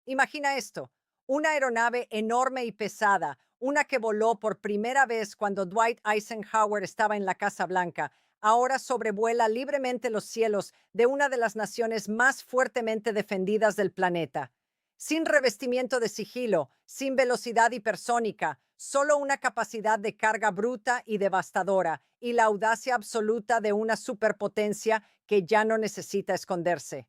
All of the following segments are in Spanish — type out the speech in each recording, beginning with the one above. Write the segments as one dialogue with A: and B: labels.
A: Imagina esto, una aeronave enorme y pesada, una que voló por primera vez cuando Dwight Eisenhower estaba en la Casa Blanca, ahora sobrevuela libremente los cielos de una de las naciones más fuertemente defendidas del planeta. Sin revestimiento de sigilo, sin velocidad hipersónica, solo una capacidad de carga bruta y devastadora, y la audacia absoluta de una superpotencia que ya no necesita esconderse.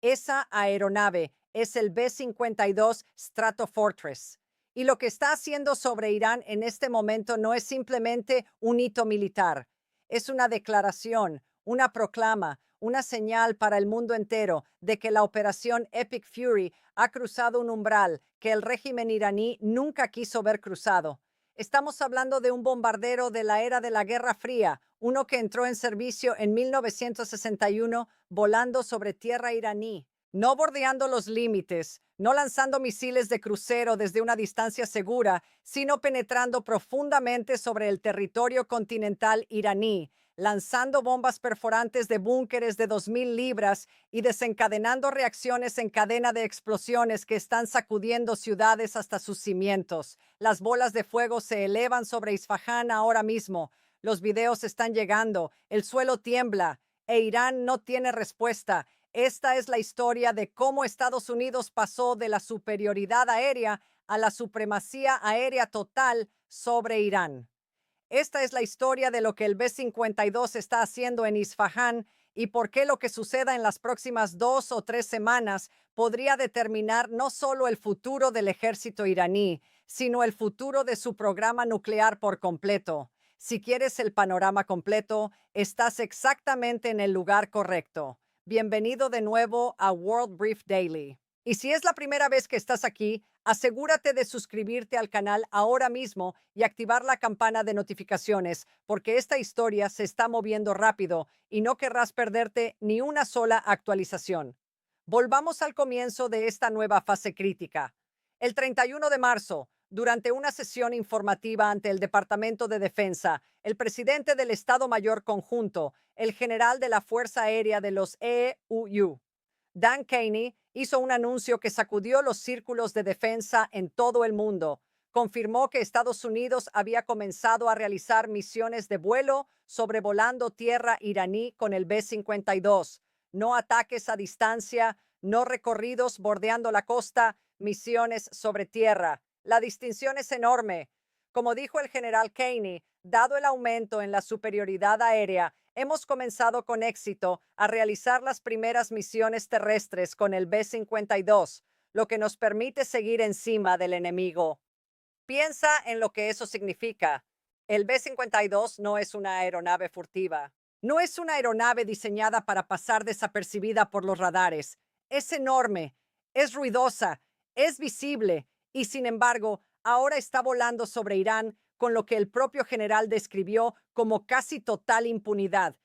A: Esa aeronave es el B-52 Stratofortress. Y lo que está haciendo sobre Irán en este momento no es simplemente un hito militar, es una declaración, una proclama, una señal para el mundo entero de que la operación Epic Fury ha cruzado un umbral que el régimen iraní nunca quiso ver cruzado. Estamos hablando de un bombardero de la era de la Guerra Fría, uno que entró en servicio en 1961 volando sobre tierra iraní, no bordeando los límites, no lanzando misiles de crucero desde una distancia segura, sino penetrando profundamente sobre el territorio continental iraní, lanzando bombas perforantes de búnkeres de 2.000 libras y desencadenando reacciones en cadena de explosiones que están sacudiendo ciudades hasta sus cimientos. Las bolas de fuego se elevan sobre Isfahán ahora mismo. Los videos están llegando, el suelo tiembla e Irán no tiene respuesta. Esta es la historia de cómo Estados Unidos pasó de la superioridad aérea a la supremacía aérea total sobre Irán. Esta es la historia de lo que el B-52 está haciendo en Isfahán y por qué lo que suceda en las próximas 2 o 3 semanas podría determinar no solo el futuro del ejército iraní, sino el futuro de su programa nuclear por completo. Si quieres el panorama completo, estás exactamente en el lugar correcto. Bienvenido de nuevo a World Brief Daily. Y si es la primera vez que estás aquí, asegúrate de suscribirte al canal ahora mismo y activar la campana de notificaciones, porque esta historia se está moviendo rápido y no querrás perderte ni una sola actualización. Volvamos al comienzo de esta nueva fase crítica. El 31 de marzo, durante una sesión informativa ante el Departamento de Defensa, el presidente del Estado Mayor Conjunto, el general de la Fuerza Aérea de los EUU, Dan Caney, hizo un anuncio que sacudió los círculos de defensa en todo el mundo. Confirmó que Estados Unidos había comenzado a realizar misiones de vuelo sobrevolando tierra iraní con el B-52. No ataques a distancia, no recorridos bordeando la costa, misiones sobre tierra. La distinción es enorme. Como dijo el general Caney, dado el aumento en la superioridad aérea, hemos comenzado con éxito a realizar las primeras misiones terrestres con el B-52, lo que nos permite seguir encima del enemigo. Piensa en lo que eso significa. El B-52 no es una aeronave furtiva. No es una aeronave diseñada para pasar desapercibida por los radares. Es enorme, es ruidosa, es visible y, sin embargo, ahora está volando sobre Irán con lo que el propio general describió como casi total impunidad.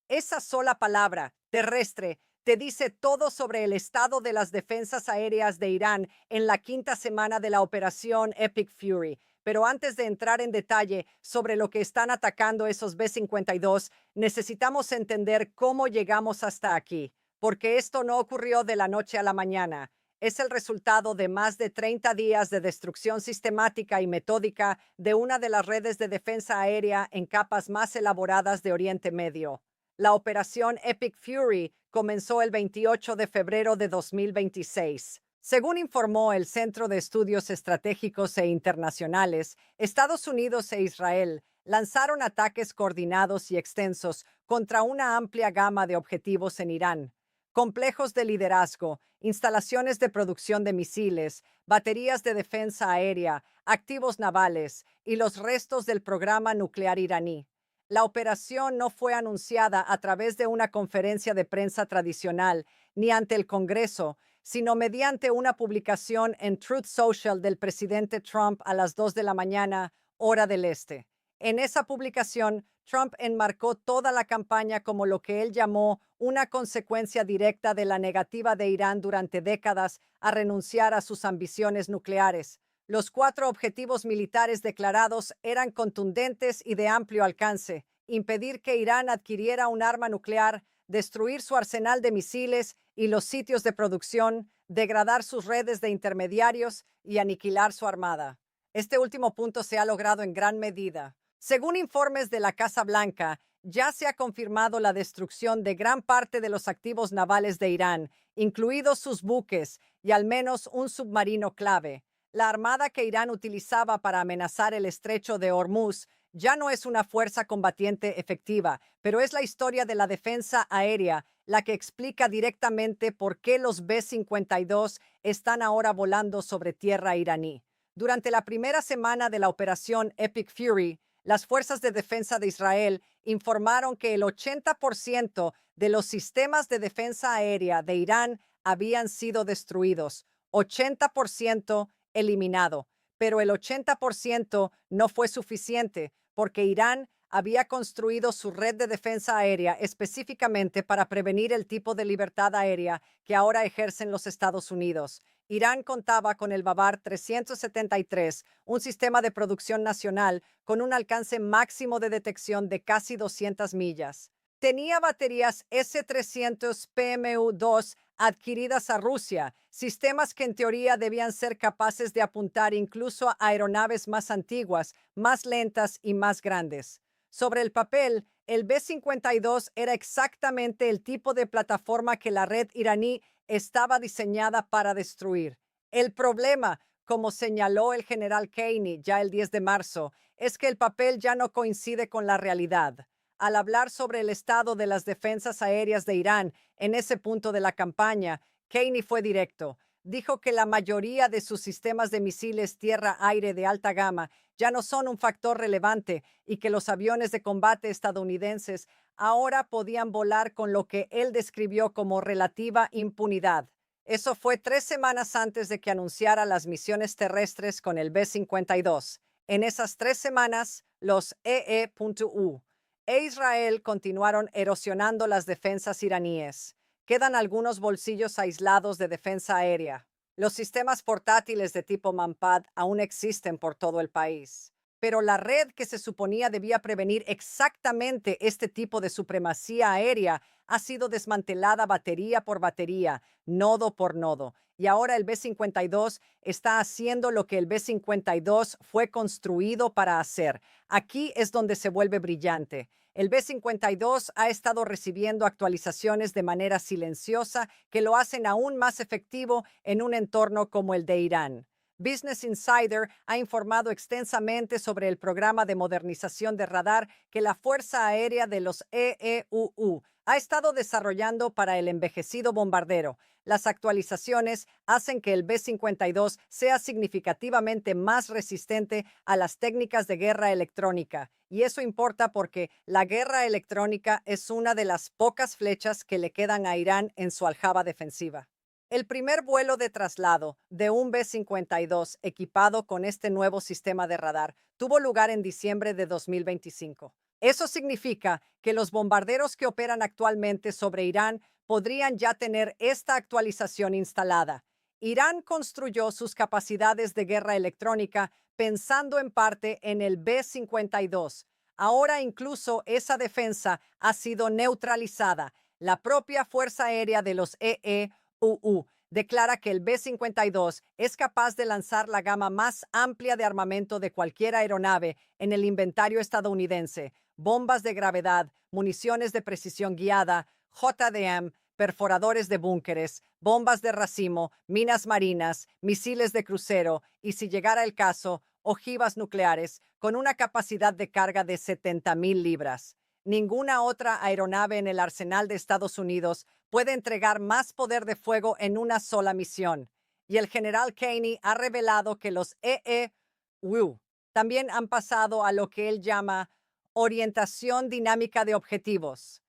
A: Esa sola palabra, terrestre, te dice todo sobre el estado de las defensas aéreas de Irán en la quinta semana de la operación Epic Fury. Pero antes de entrar en detalle sobre lo que están atacando esos B-52, necesitamos entender cómo llegamos hasta aquí, porque esto no ocurrió de la noche a la mañana. Es el resultado de más de 30 días de destrucción sistemática y metódica de una de las redes de defensa aérea en capas más elaboradas de Oriente Medio. La operación Epic Fury comenzó el 28 de febrero de 2026. Según informó el Centro de Estudios Estratégicos e Internacionales, Estados Unidos e Israel lanzaron ataques coordinados y extensos contra una amplia gama de objetivos en Irán. Complejos de liderazgo, instalaciones de producción de misiles, baterías de defensa aérea, activos navales y los restos del programa nuclear iraní. La operación no fue anunciada a través de una conferencia de prensa tradicional ni ante el Congreso, sino mediante una publicación en Truth Social del presidente Trump a las 2 de la mañana, hora del este. En esa publicación, Trump enmarcó toda la campaña como lo que él llamó una consecuencia directa de la negativa de Irán durante décadas a renunciar a sus ambiciones nucleares. Los 4 objetivos militares declarados eran contundentes y de amplio alcance: impedir que Irán adquiriera un arma nuclear, destruir su arsenal de misiles y los sitios de producción, degradar sus redes de intermediarios y aniquilar su armada. Este último punto se ha logrado en gran medida. Según informes de la Casa Blanca, ya se ha confirmado la destrucción de gran parte de los activos navales de Irán, incluidos sus buques y al menos un submarino clave. La armada que Irán utilizaba para amenazar el estrecho de Hormuz ya no es una fuerza combatiente efectiva, pero es la historia de la defensa aérea la que explica directamente por qué los B-52 están ahora volando sobre tierra iraní. Durante la primera semana de la operación Epic Fury, las fuerzas de defensa de Israel informaron que el 80% de los sistemas de defensa aérea de Irán habían sido destruidos, 80% eliminado, pero el 80% no fue suficiente porque Irán había construido su red de defensa aérea específicamente para prevenir el tipo de libertad aérea que ahora ejercen los Estados Unidos. Irán contaba con el Babar 373, un sistema de producción nacional con un alcance máximo de detección de casi 200 millas. Tenía baterías S-300 PMU-2 adquiridas a Rusia, sistemas que en teoría debían ser capaces de apuntar incluso a aeronaves más antiguas, más lentas y más grandes. Sobre el papel, el B-52 era exactamente el tipo de plataforma que la red iraní estaba diseñada para destruir. El problema, como señaló el general Keyni ya el 10 de marzo, es que el papel ya no coincide con la realidad. Al hablar sobre el estado de las defensas aéreas de Irán en ese punto de la campaña, Keyni fue directo. Dijo que la mayoría de sus sistemas de misiles tierra-aire de alta gama ya no son un factor relevante y que los aviones de combate estadounidenses ahora podían volar con lo que él describió como relativa impunidad. Eso fue 3 semanas antes de que anunciara las misiones terrestres con el B-52. En esas 3 semanas, los EE.U e Israel continuaron erosionando las defensas iraníes. Quedan algunos bolsillos aislados de defensa aérea. Los sistemas portátiles de tipo Manpad aún existen por todo el país. Pero la red que se suponía debía prevenir exactamente este tipo de supremacía aérea ha sido desmantelada batería por batería, nodo por nodo. Y ahora el B-52 está haciendo lo que el B-52 fue construido para hacer. Aquí es donde se vuelve brillante. El B-52 ha estado recibiendo actualizaciones de manera silenciosa que lo hacen aún más efectivo en un entorno como el de Irán. Business Insider ha informado extensamente sobre el programa de modernización de radar que la Fuerza Aérea de los EEUU ha estado desarrollando para el envejecido bombardero. Las actualizaciones hacen que el B-52 sea significativamente más resistente a las técnicas de guerra electrónica. Y eso importa porque la guerra electrónica es una de las pocas flechas que le quedan a Irán en su aljaba defensiva. El primer vuelo de traslado de un B-52 equipado con este nuevo sistema de radar tuvo lugar en diciembre de 2025. Eso significa que los bombarderos que operan actualmente sobre Irán podrían ya tener esta actualización instalada. Irán construyó sus capacidades de guerra electrónica pensando en parte en el B-52. Ahora incluso esa defensa ha sido neutralizada. La propia Fuerza Aérea de los EEUU declara que el B-52 es capaz de lanzar la gama más amplia de armamento de cualquier aeronave en el inventario estadounidense: bombas de gravedad, municiones de precisión guiada, JDM, perforadores de búnkeres, bombas de racimo, minas marinas, misiles de crucero y, si llegara el caso, ojivas nucleares con una capacidad de carga de 70,000 libras. Ninguna otra aeronave en el arsenal de Estados Unidos puede entregar más poder de fuego en una sola misión. Y el general Keyni ha revelado que los EEU también han pasado a lo que él llama orientación dinámica de objetivos,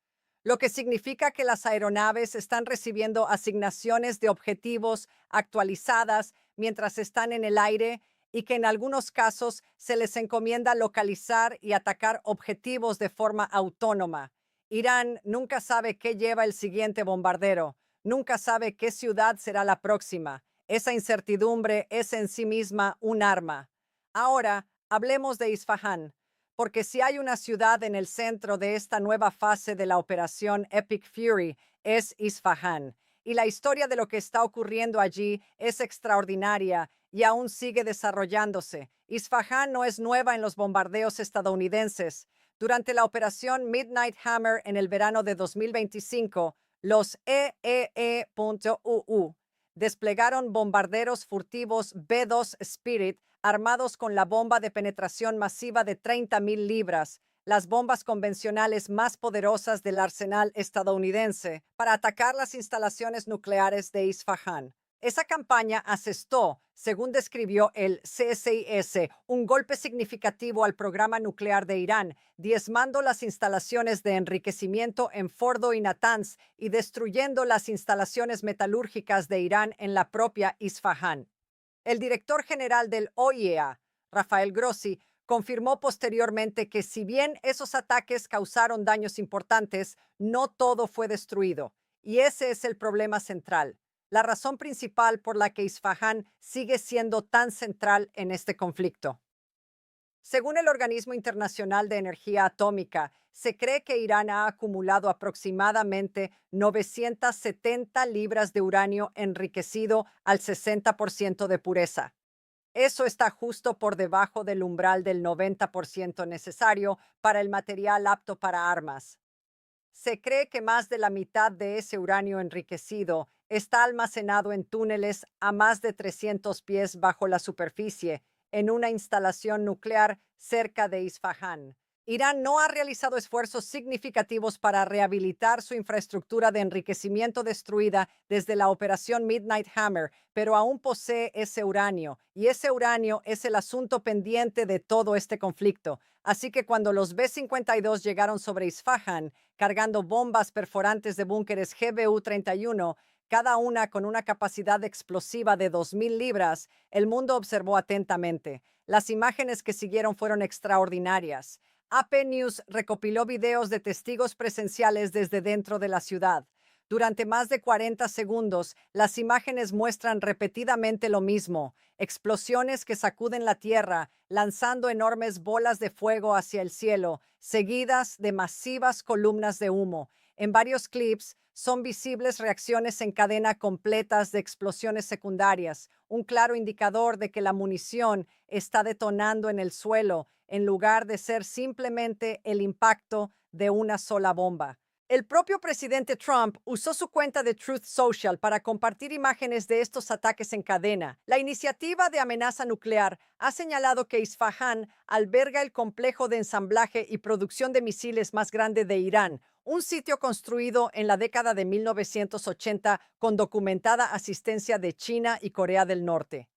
A: lo que significa que las aeronaves están recibiendo asignaciones de objetivos actualizadas mientras están en el aire y que en algunos casos se les encomienda localizar y atacar objetivos de forma autónoma. Irán nunca sabe qué lleva el siguiente bombardero, nunca sabe qué ciudad será la próxima. Esa incertidumbre es en sí misma un arma. Ahora, hablemos de Isfahán. porque si hay una ciudad en el centro de esta nueva fase de la operación Epic Fury, es Isfahán. Y la historia de lo que está ocurriendo allí es extraordinaria y aún sigue desarrollándose. Isfahán no es nueva en los bombardeos estadounidenses. Durante la operación Midnight Hammer en el verano de 2025, los EEE.UU desplegaron bombarderos furtivos B-2 Spirit armados con la bomba de penetración masiva de 30.000 libras, las bombas convencionales más poderosas del arsenal estadounidense, para atacar las instalaciones nucleares de Isfahán. Esa campaña asestó, según describió el CSIS, un golpe significativo al programa nuclear de Irán, diezmando las instalaciones de enriquecimiento en Fordo y Natanz y destruyendo las instalaciones metalúrgicas de Irán en la propia Isfahán. El director general del OIEA, Rafael Grossi, confirmó posteriormente que si bien esos ataques causaron daños importantes, no todo fue destruido. Y ese es el problema central, la razón principal por la que Isfahán sigue siendo tan central en este conflicto. Según el Organismo Internacional de Energía Atómica, se cree que Irán ha acumulado aproximadamente 970 libras de uranio enriquecido al 60% de pureza. Eso está justo por debajo del umbral del 90% necesario para el material apto para armas. Se cree que más de la mitad de ese uranio enriquecido está almacenado en túneles a más de 300 pies bajo la superficie en una instalación nuclear cerca de Isfahán. Irán no ha realizado esfuerzos significativos para rehabilitar su infraestructura de enriquecimiento destruida desde la operación Midnight Hammer, pero aún posee ese uranio, y ese uranio es el asunto pendiente de todo este conflicto. Así que cuando los B-52 llegaron sobre Isfahán, cargando bombas perforantes de búnkeres GBU-31, cada una con una capacidad explosiva de 2.000 libras, el mundo observó atentamente. Las imágenes que siguieron fueron extraordinarias. AP News recopiló videos de testigos presenciales desde dentro de la ciudad. Durante más de 40 segundos, las imágenes muestran repetidamente lo mismo: explosiones que sacuden la tierra, lanzando enormes bolas de fuego hacia el cielo, seguidas de masivas columnas de humo. En varios clips son visibles reacciones en cadena completas de explosiones secundarias, un claro indicador de que la munición está detonando en el suelo en lugar de ser simplemente el impacto de una sola bomba. El propio presidente Trump usó su cuenta de Truth Social para compartir imágenes de estos ataques en cadena. La iniciativa de amenaza nuclear ha señalado que Isfahán alberga el complejo de ensamblaje y producción de misiles más grande de Irán, un sitio construido en la década de 1980 con documentada asistencia de China y Corea del Norte.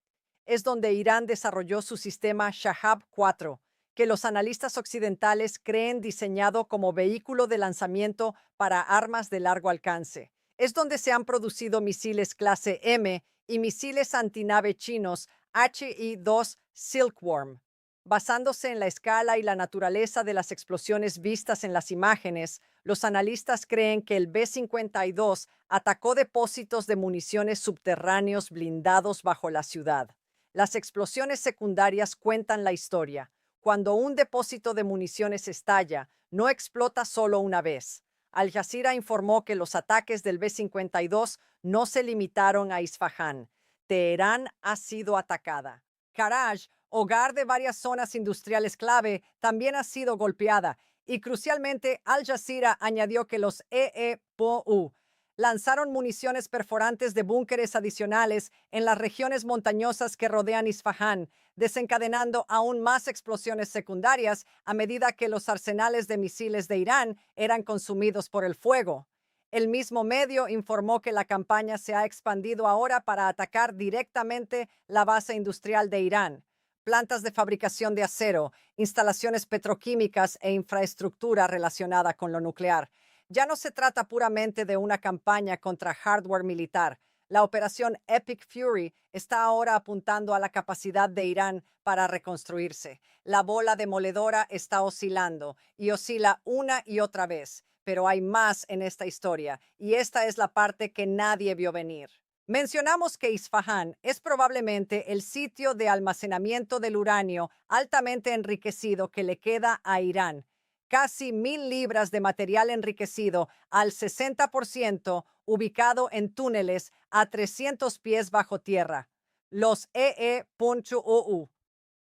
A: Es donde Irán desarrolló su sistema Shahab-4, que los analistas occidentales creen diseñado como vehículo de lanzamiento para armas de largo alcance. Es donde se han producido misiles clase M y misiles antinave chinos HI-2 Silkworm. Basándose en la escala y la naturaleza de las explosiones vistas en las imágenes, los analistas creen que el B-52 atacó depósitos de municiones subterráneos blindados bajo la ciudad. Las explosiones secundarias cuentan la historia. Cuando un depósito de municiones estalla, no explota solo una vez. Al Jazeera informó que los ataques del B-52 no se limitaron a Isfahán. Teherán ha sido atacada. Karaj, hogar de varias zonas industriales clave, también ha sido golpeada. Y crucialmente, Al Jazeera añadió que los EEPOU lanzaron municiones perforantes de búnkeres adicionales en las regiones montañosas que rodean Isfahán, desencadenando aún más explosiones secundarias a medida que los arsenales de misiles de Irán eran consumidos por el fuego. El mismo medio informó que la campaña se ha expandido ahora para atacar directamente la base industrial de Irán, plantas de fabricación de acero, instalaciones petroquímicas e infraestructura relacionada con lo nuclear. Ya no se trata puramente de una campaña contra hardware militar. La operación Epic Fury está ahora apuntando a la capacidad de Irán para reconstruirse. La bola demoledora está oscilando y oscila una y otra vez, pero hay más en esta historia y esta es la parte que nadie vio venir. Mencionamos que Isfahán es probablemente el sitio de almacenamiento del uranio altamente enriquecido que le queda a Irán. Casi 1.000 libras de material enriquecido al 60% ubicado en túneles a 300 pies bajo tierra. Los EE.UU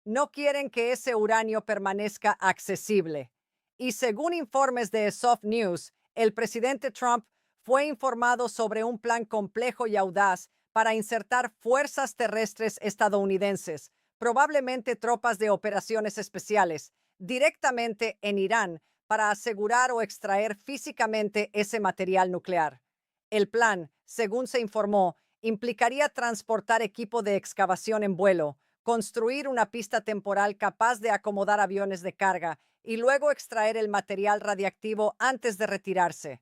A: no quieren que ese uranio permanezca accesible. Y según informes de Soft News, el presidente Trump fue informado sobre un plan complejo y audaz para insertar fuerzas terrestres estadounidenses, probablemente tropas de operaciones especiales, directamente en Irán para asegurar o extraer físicamente ese material nuclear. El plan, según se informó, implicaría transportar equipo de excavación en vuelo, construir una pista temporal capaz de acomodar aviones de carga y luego extraer el material radiactivo antes de retirarse.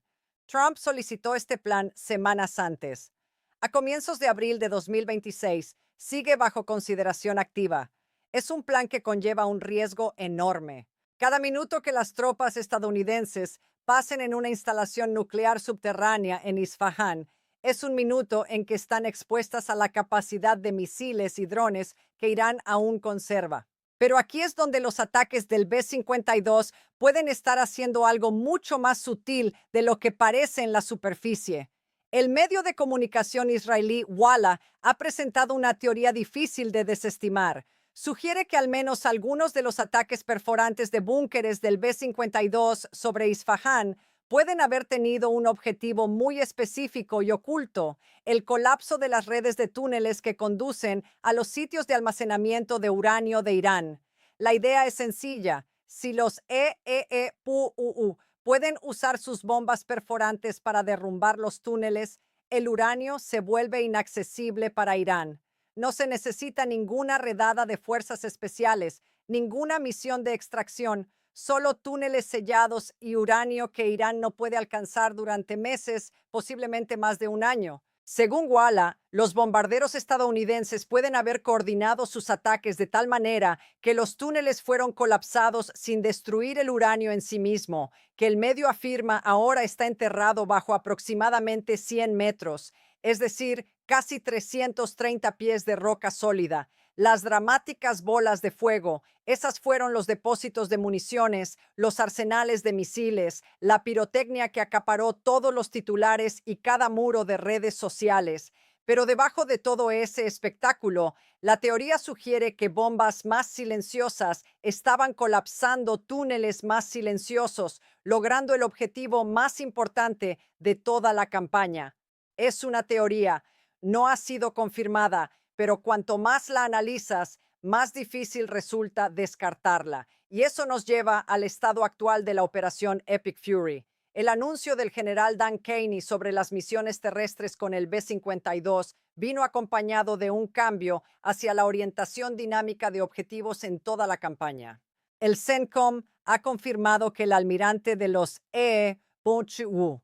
A: Trump solicitó este plan semanas antes. A comienzos de abril de 2026, sigue bajo consideración activa. Es un plan que conlleva un riesgo enorme. Cada minuto que las tropas estadounidenses pasen en una instalación nuclear subterránea en Isfahán es un minuto en que están expuestas a la capacidad de misiles y drones que Irán aún conserva. Pero aquí es donde los ataques del B-52 pueden estar haciendo algo mucho más sutil de lo que parece en la superficie. El medio de comunicación israelí Walla ha presentado una teoría difícil de desestimar. Sugiere que al menos algunos de los ataques perforantes de búnkeres del B-52 sobre Isfahán pueden haber tenido un objetivo muy específico y oculto: el colapso de las redes de túneles que conducen a los sitios de almacenamiento de uranio de Irán. La idea es sencilla: si los EEPUU pueden usar sus bombas perforantes para derrumbar los túneles, el uranio se vuelve inaccesible para Irán. No se necesita ninguna redada de fuerzas especiales, ninguna misión de extracción, solo túneles sellados y uranio que Irán no puede alcanzar durante meses, posiblemente más de un año. Según Walla, los bombarderos estadounidenses pueden haber coordinado sus ataques de tal manera que los túneles fueron colapsados sin destruir el uranio en sí mismo, que el medio afirma ahora está enterrado bajo aproximadamente 100 metros, es decir, casi 330 pies de roca sólida. Las dramáticas bolas de fuego, esas fueron los depósitos de municiones, los arsenales de misiles, la pirotecnia que acaparó todos los titulares y cada muro de redes sociales. Pero debajo de todo ese espectáculo, la teoría sugiere que bombas más silenciosas estaban colapsando túneles más silenciosos, logrando el objetivo más importante de toda la campaña. Es una teoría, no ha sido confirmada, pero cuanto más la analizas, más difícil resulta descartarla. Y eso nos lleva al estado actual de la operación Epic Fury. El anuncio del general Dan Caney sobre las misiones terrestres con el B-52 vino acompañado de un cambio hacia la orientación dinámica de objetivos en toda la campaña. El CENTCOM ha confirmado que el almirante de los Wu,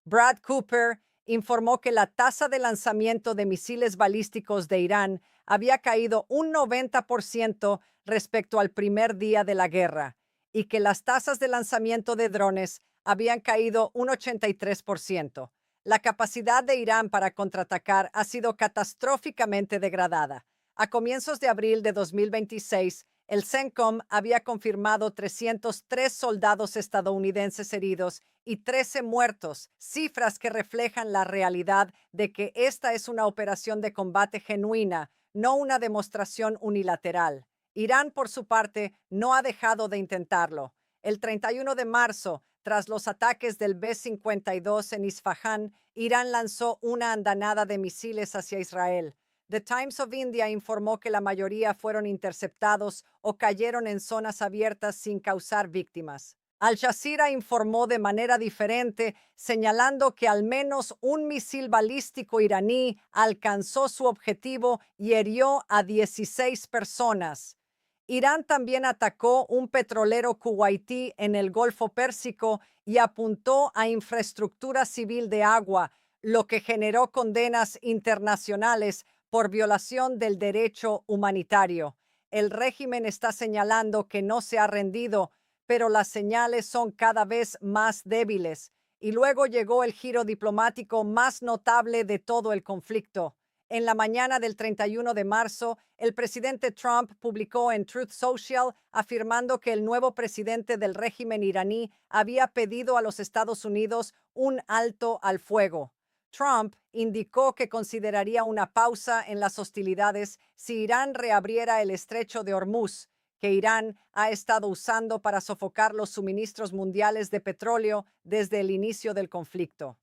A: Brad Cooper, informó que la tasa de lanzamiento de misiles balísticos de Irán había caído un 90% respecto al primer día de la guerra y que las tasas de lanzamiento de drones habían caído un 83%. La capacidad de Irán para contraatacar ha sido catastróficamente degradada. A comienzos de abril de 2026, el CENTCOM había confirmado 303 soldados estadounidenses heridos y 13 muertos, cifras que reflejan la realidad de que esta es una operación de combate genuina, no una demostración unilateral. Irán, por su parte, no ha dejado de intentarlo. El 31 de marzo, tras los ataques del B-52 en Isfahán, Irán lanzó una andanada de misiles hacia Israel. The Times of India informó que la mayoría fueron interceptados o cayeron en zonas abiertas sin causar víctimas. Al Jazeera informó de manera diferente, señalando que al menos un misil balístico iraní alcanzó su objetivo y hirió a 16 personas. Irán también atacó un petrolero kuwaití en el Golfo Pérsico y apuntó a infraestructura civil de agua, lo que generó condenas internacionales por violación del derecho humanitario. El régimen está señalando que no se ha rendido, pero las señales son cada vez más débiles. Y luego llegó el giro diplomático más notable de todo el conflicto. En la mañana del 31 de marzo, el presidente Trump publicó en Truth Social afirmando que el nuevo presidente del régimen iraní había pedido a los Estados Unidos un alto al fuego. Trump indicó que consideraría una pausa en las hostilidades si Irán reabriera el estrecho de Hormuz, que Irán ha estado usando para sofocar los suministros mundiales de petróleo desde el inicio del conflicto.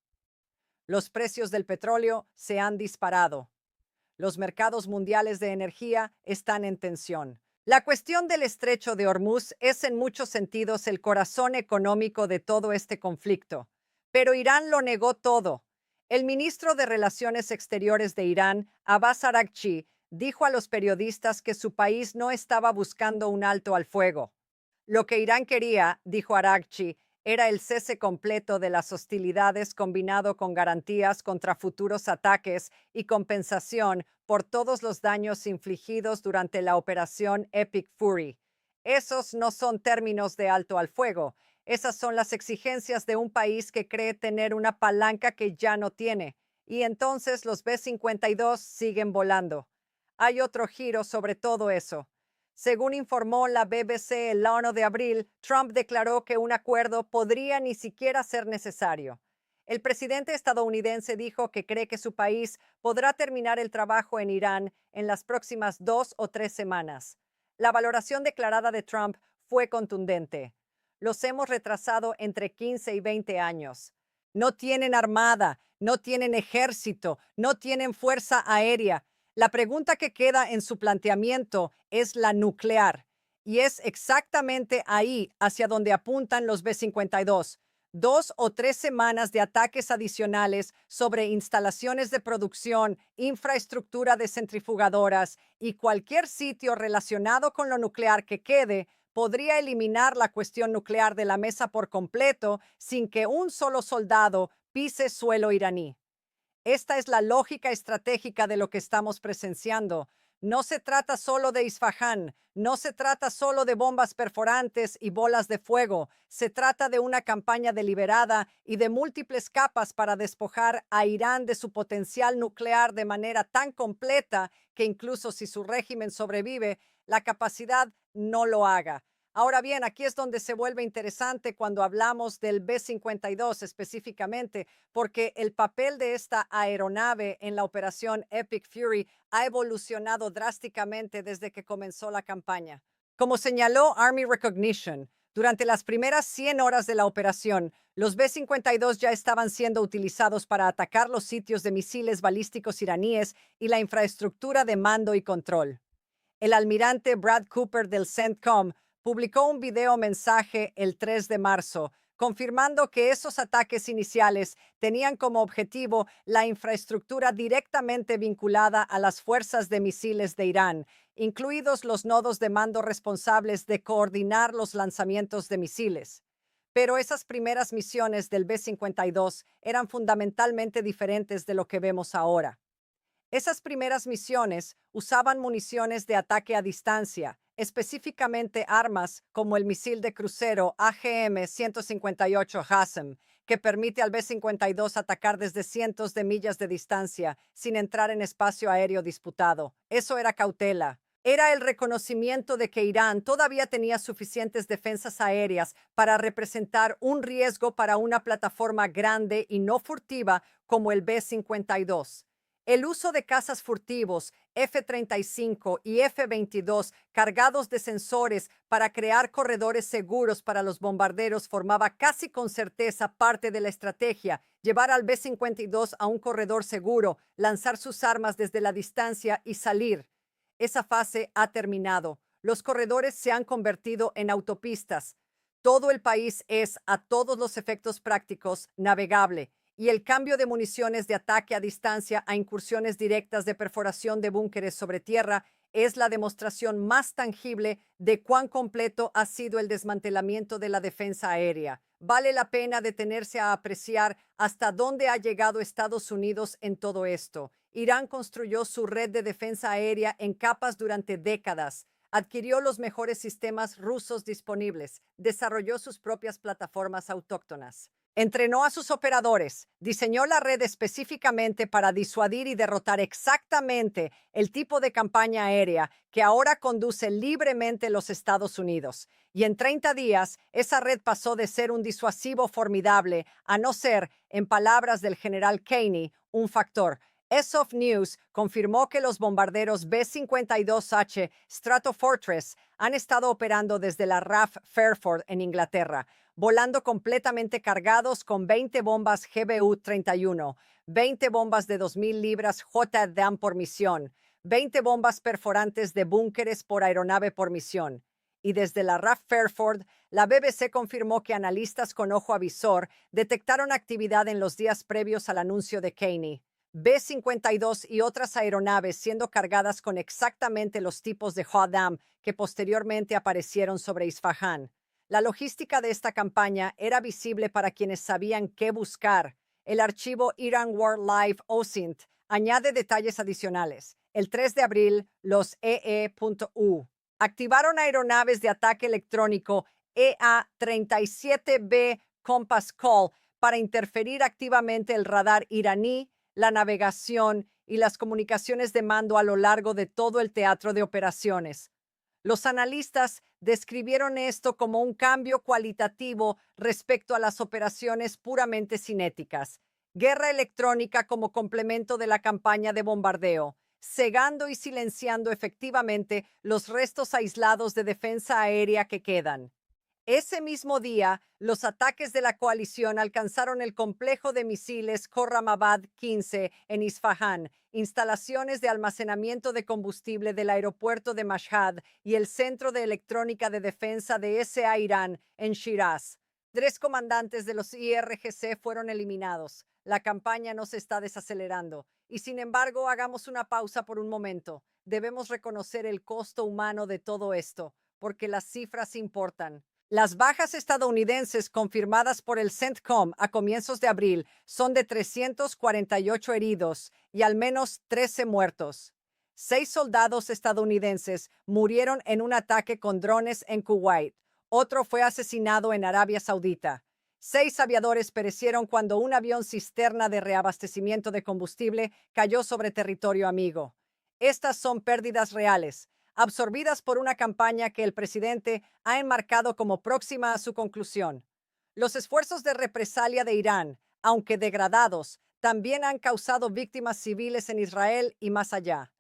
A: Los precios del petróleo se han disparado. Los mercados mundiales de energía están en tensión. La cuestión del estrecho de Hormuz es en muchos sentidos el corazón económico de todo este conflicto, pero Irán lo negó todo. El ministro de Relaciones Exteriores de Irán, Abbas Araghchi, dijo a los periodistas que su país no estaba buscando un alto al fuego. Lo que Irán quería, dijo Araghchi, era el cese completo de las hostilidades combinado con garantías contra futuros ataques y compensación por todos los daños infligidos durante la operación Epic Fury. Esos no son términos de alto al fuego. Esas son las exigencias de un país que cree tener una palanca que ya no tiene. Y entonces los B-52 siguen volando. Hay otro giro sobre todo eso. Según informó la BBC el 1 de abril, Trump declaró que un acuerdo podría ni siquiera ser necesario. El presidente estadounidense dijo que cree que su país podrá terminar el trabajo en Irán en las próximas 2 o 3 semanas. La valoración declarada de Trump fue contundente. Los hemos retrasado entre 15 y 20 años. No tienen armada, no tienen ejército, no tienen fuerza aérea. La pregunta que queda en su planteamiento es la nuclear, y es exactamente ahí hacia donde apuntan los B-52. 2 o 3 semanas de ataques adicionales sobre instalaciones de producción, infraestructura de centrifugadoras y cualquier sitio relacionado con lo nuclear que quede podría eliminar la cuestión nuclear de la mesa por completo sin que un solo soldado pise suelo iraní. Esta es la lógica estratégica de lo que estamos presenciando. No se trata solo de Isfahán, no se trata solo de bombas perforantes y bolas de fuego, se trata de una campaña deliberada y de múltiples capas para despojar a Irán de su potencial nuclear de manera tan completa que incluso si su régimen sobrevive, la capacidad no lo haga. Ahora bien, aquí es donde se vuelve interesante cuando hablamos del B-52 específicamente, porque el papel de esta aeronave en la operación Epic Fury ha evolucionado drásticamente desde que comenzó la campaña. Como señaló Army Recognition, durante las primeras 100 horas de la operación, los B-52 ya estaban siendo utilizados para atacar los sitios de misiles balísticos iraníes y la infraestructura de mando y control. El almirante Brad Cooper del CENTCOM publicó un video mensaje el 3 de marzo, confirmando que esos ataques iniciales tenían como objetivo la infraestructura directamente vinculada a las fuerzas de misiles de Irán, incluidos los nodos de mando responsables de coordinar los lanzamientos de misiles. Pero esas primeras misiones del B-52 eran fundamentalmente diferentes de lo que vemos ahora. Esas primeras misiones usaban municiones de ataque a distancia, específicamente armas como el misil de crucero AGM-158 HASM, que permite al B-52 atacar desde cientos de millas de distancia sin entrar en espacio aéreo disputado. Eso era cautela. Era el reconocimiento de que Irán todavía tenía suficientes defensas aéreas para representar un riesgo para una plataforma grande y no furtiva como el B-52. El uso de cazas furtivos F-35 y F-22 cargados de sensores para crear corredores seguros para los bombarderos formaba casi con certeza parte de la estrategia, llevar al B-52 a un corredor seguro, lanzar sus armas desde la distancia y salir. Esa fase ha terminado. Los corredores se han convertido en autopistas. Todo el país es, a todos los efectos prácticos, navegable y el cambio de municiones de ataque a distancia a incursiones directas de perforación de búnkeres sobre tierra es la demostración más tangible de cuán completo ha sido el desmantelamiento de la defensa aérea. Vale la pena detenerse a apreciar hasta dónde ha llegado Estados Unidos en todo esto. Irán construyó su red de defensa aérea en capas durante décadas. Adquirió los mejores sistemas rusos disponibles, desarrolló sus propias plataformas autóctonas. Entrenó a sus operadores, diseñó la red específicamente para disuadir y derrotar exactamente el tipo de campaña aérea que ahora conduce libremente los Estados Unidos. Y en 30 días, esa red pasó de ser un disuasivo formidable a no ser, en palabras del general Caney, un factor. ESOF News confirmó que los bombarderos B-52H Stratofortress han estado operando desde la RAF Fairford en Inglaterra, volando completamente cargados con 20 bombas GBU-31, 20 bombas de 2.000 libras JDAM por misión, 20 bombas perforantes de búnkeres por aeronave por misión. Y desde la RAF Fairford, la BBC confirmó que analistas con ojo avisor detectaron actividad en los días previos al anuncio de Caney. B-52 y otras aeronaves siendo cargadas con exactamente los tipos de JDAM que posteriormente aparecieron sobre Isfahan. La logística de esta campaña era visible para quienes sabían qué buscar. El archivo Iran War Live OSINT añade detalles adicionales. El 3 de abril, los EE.U activaron aeronaves de ataque electrónico EA-37B Compass Call para interferir activamente el radar iraní, la navegación y las comunicaciones de mando a lo largo de todo el teatro de operaciones. Los analistas describieron esto como un cambio cualitativo respecto a las operaciones puramente cinéticas. Guerra electrónica como complemento de la campaña de bombardeo, cegando y silenciando efectivamente los restos aislados de defensa aérea que quedan. Ese mismo día, los ataques de la coalición alcanzaron el complejo de misiles Khorramabad 15 en Isfahan, instalaciones de almacenamiento de combustible del aeropuerto de Mashhad y el Centro de Electrónica de Defensa de S.A. Irán en Shiraz. 3 comandantes de los IRGC fueron eliminados. La campaña no se está desacelerando. Y sin embargo, hagamos una pausa por un momento. Debemos reconocer el costo humano de todo esto, porque las cifras importan. Las bajas estadounidenses confirmadas por el CENTCOM a comienzos de abril son de 348 heridos y al menos 13 muertos. 6 soldados estadounidenses murieron en un ataque con drones en Kuwait. Otro fue asesinado en Arabia Saudita. 6 aviadores perecieron cuando un avión cisterna de reabastecimiento de combustible cayó sobre territorio amigo. Estas son pérdidas reales, absorbidas por una campaña que el presidente ha enmarcado como próxima a su conclusión. Los esfuerzos de represalia de Irán, aunque degradados, también han causado víctimas civiles en Israel y más allá.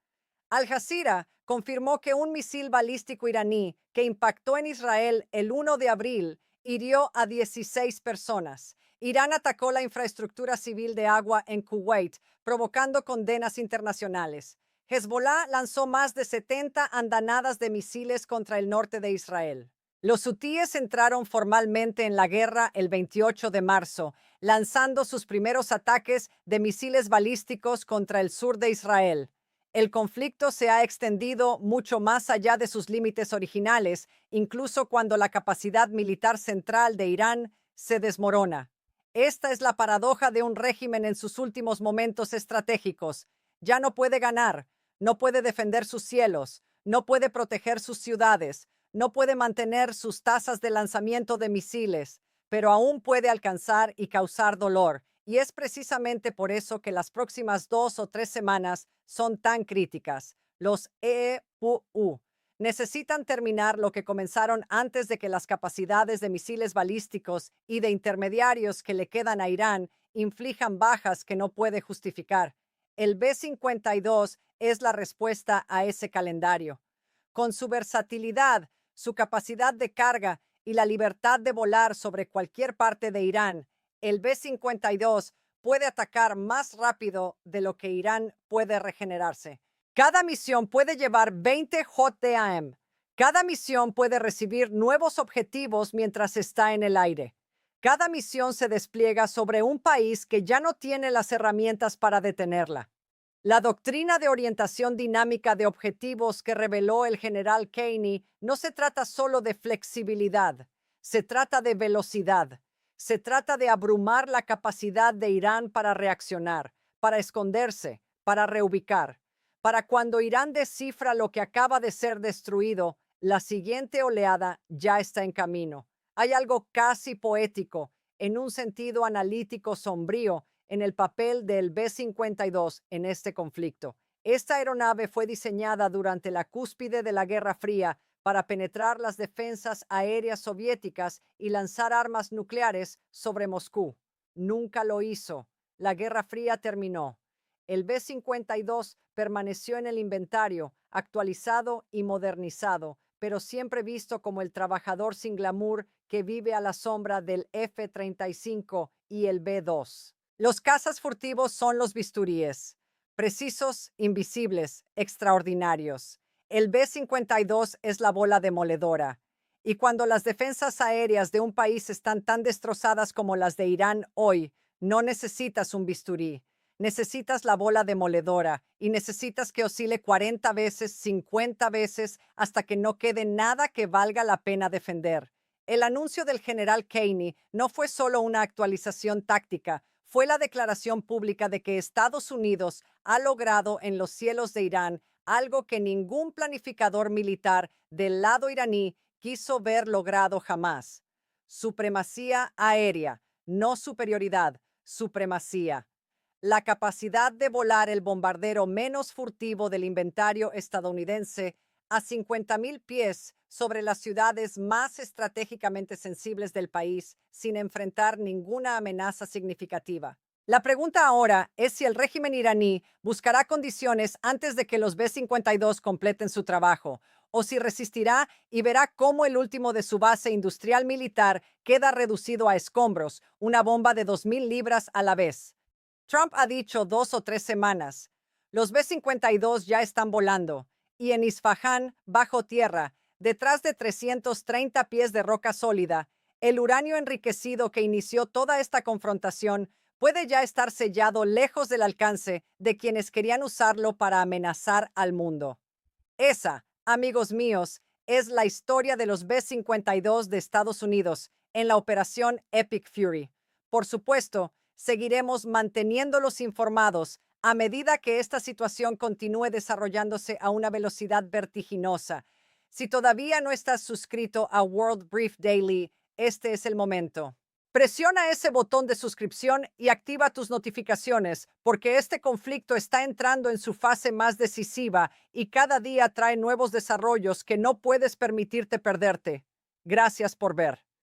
A: Al Jazeera confirmó que un misil balístico iraní que impactó en Israel el 1 de abril hirió a 16 personas. Irán atacó la infraestructura civil de agua en Kuwait, provocando condenas internacionales. Hezbollah lanzó más de 70 andanadas de misiles contra el norte de Israel. Los hutíes entraron formalmente en la guerra el 28 de marzo, lanzando sus primeros ataques de misiles balísticos contra el sur de Israel. El conflicto se ha extendido mucho más allá de sus límites originales, incluso cuando la capacidad militar central de Irán se desmorona. Esta es la paradoja de un régimen en sus últimos momentos estratégicos. Ya no puede ganar, no puede defender sus cielos, no puede proteger sus ciudades, no puede mantener sus tasas de lanzamiento de misiles, pero aún puede alcanzar y causar dolor. Y es precisamente por eso que las próximas 2 o 3 semanas son tan críticas. Los EEPU necesitan terminar lo que comenzaron antes de que las capacidades de misiles balísticos y de intermediarios que le quedan a Irán inflijan bajas que no puede justificar. El B-52 es la respuesta a ese calendario. Con su versatilidad, su capacidad de carga y la libertad de volar sobre cualquier parte de Irán, el B-52 puede atacar más rápido de lo que Irán puede regenerarse. Cada misión puede llevar 20 JDAM. Cada misión puede recibir nuevos objetivos mientras está en el aire. Cada misión se despliega sobre un país que ya no tiene las herramientas para detenerla. La doctrina de orientación dinámica de objetivos que reveló el general Caney no se trata solo de flexibilidad, se trata de velocidad. Se trata de abrumar la capacidad de Irán para reaccionar, para esconderse, para reubicar. Para cuando Irán descifra lo que acaba de ser destruido, la siguiente oleada ya está en camino. Hay algo casi poético en un sentido analítico sombrío, en el papel del B-52 en este conflicto. Esta aeronave fue diseñada durante la cúspide de la Guerra Fría para penetrar las defensas aéreas soviéticas y lanzar armas nucleares sobre Moscú. Nunca lo hizo. La Guerra Fría terminó. El B-52 permaneció en el inventario, actualizado y modernizado, pero siempre visto como el trabajador sin glamour que vive a la sombra del F-35 y el B-2. Los cazas furtivos son los bisturíes, precisos, invisibles, extraordinarios. El B-52 es la bola demoledora. Y cuando las defensas aéreas de un país están tan destrozadas como las de Irán hoy, no necesitas un bisturí. Necesitas la bola demoledora y necesitas que oscile 40 veces, 50 veces, hasta que no quede nada que valga la pena defender. El anuncio del general Kenney no fue solo una actualización táctica, fue la declaración pública de que Estados Unidos ha logrado en los cielos de Irán algo que ningún planificador militar del lado iraní quiso ver logrado jamás. Supremacía aérea, no superioridad, supremacía. La capacidad de volar el bombardero menos furtivo del inventario estadounidense a 50.000 pies sobre las ciudades más estratégicamente sensibles del país sin enfrentar ninguna amenaza significativa. La pregunta ahora es si el régimen iraní buscará condiciones antes de que los B-52 completen su trabajo, o si resistirá y verá cómo el último de su base industrial militar queda reducido a escombros, una bomba de 2.000 libras a la vez. Trump ha dicho 2 o 3 semanas, los B-52 ya están volando, y en Isfahán, bajo tierra, detrás de 330 pies de roca sólida, el uranio enriquecido que inició toda esta confrontación puede ya estar sellado lejos del alcance de quienes querían usarlo para amenazar al mundo. Esa, amigos míos, es la historia de los B-52 de Estados Unidos en la operación Epic Fury. Por supuesto, seguiremos manteniéndolos informados a medida que esta situación continúe desarrollándose a una velocidad vertiginosa. Si todavía no estás suscrito a World Brief Daily, este es el momento. Presiona ese botón de suscripción y activa tus notificaciones, porque este conflicto está entrando en su fase más decisiva y cada día trae nuevos desarrollos que no puedes permitirte perderte. Gracias por ver.